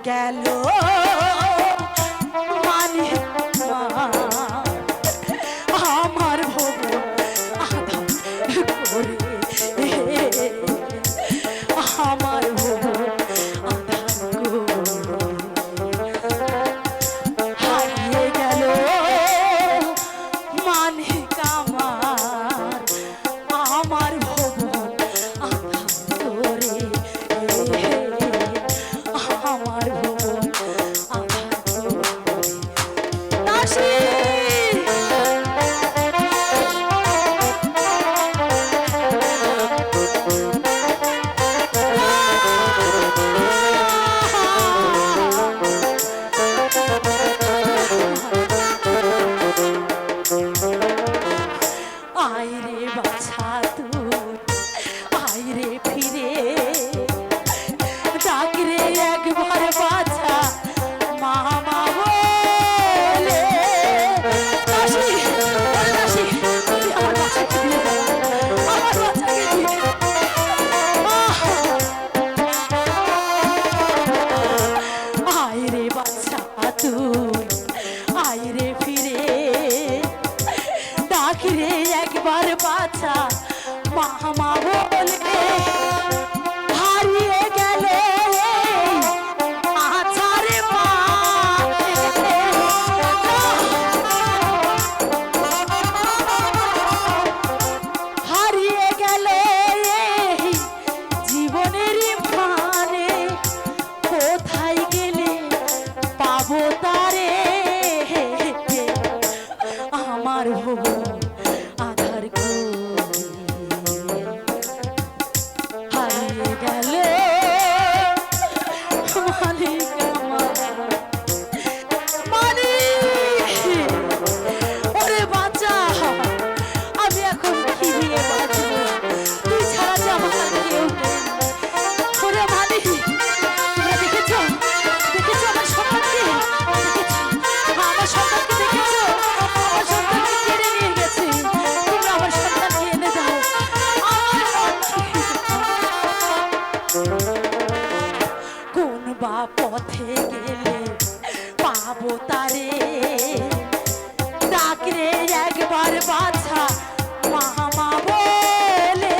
গেল মানে আমার ভুবন আধার করে, আমার ভুবন আধার করে হারিয়ে গেল মানে কামার, আমার ভুবন আধার করে, আমার ভুবন আধার করে। দাসী আইরে বাছা তুই আইরে ফিরে, ডাকরে একবার বাছা মামা বলে। দাসী ওরে দাসী, তুই আমার বাচ্চাকে দিয়ে যা, আমার বাচ্চাকে দিয়ে। আইরে বাছা তুই আইরে ফিরে, ডাকরে একবার বাছা মামা বলে। হারিয়ে গেলে আছাড়ে হারিয়ে গেলে জীবনের মানে, কোথায় গেলে পাবো তারে, আমার ভুবন আধার করে হারিয়ে গেল মালিক আমার মালিক। ওরে বাঁচা, আমি এখন কি দিয়ে বাঁচবো, তুই ছাড়া যে আমার কেউ নেই। ওরে মালিক, তোমরা দেখেছো দেখেছো আমার সন্তানকে, দেখেছো আমার সন্তানকে, দেখেছো আমার সন্তানকে কেড়ে নিয়ে গেছে। তোমরা আমার সন্তানকে এনে দাও, আমার কোন বা পথে গেলে পাবো তারে, ডাকরে একবার বাছা মামা বলে।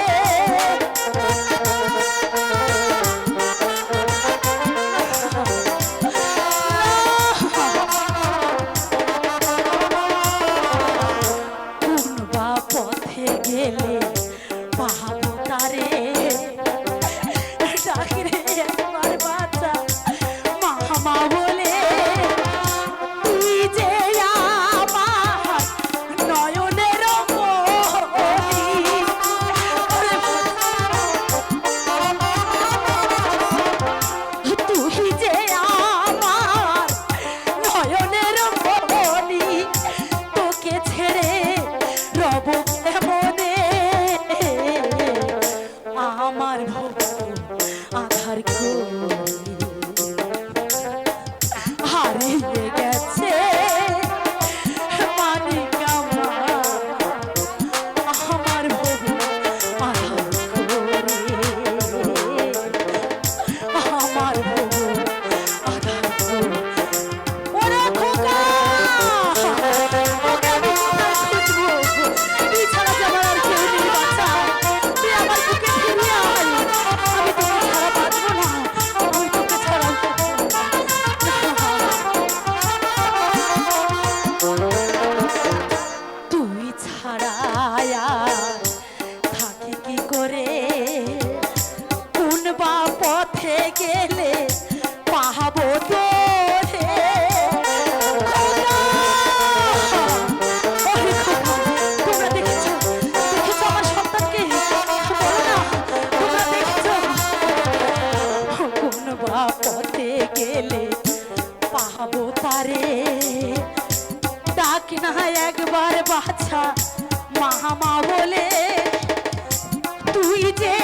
কোন বা পথে গেলে পাবো তারে, ডাকরে একবার বাছা মামা বলে। তুই যে আমার নয়নের মণি, তুই যে আমার নয়নের মণি, তোকে ছেড়ে রব কেমনে, আমার ভুবন আধার করে হারিয়ে গেছে মানিক আমার, আমার ভুবন আধার করে, আমার ভুবন আধার করে। ওরে খোকা, তোকে আমি কোথায় খুঁজবো, তুই ছাড়া যে আমার আর কেউ নেই বাচ্চা, তুই আমার বুকে ফিরিয়ে আয়, আমি তোকে ছাড়া বাঁচবো না, আমি তোকে ছাড়া তুই ছাড়া আর থাকি কি করে, কোন বা পথে গেলে পাহাবো তোরে। তোমরা দেখেছো দেখেছো আমার সন্তানকে, বলো না তোমরা দেখেছো, কোন বা পথে গেলে পাহাবো তারে, ডাক না একবার বাছা মামা বলে। তুই যে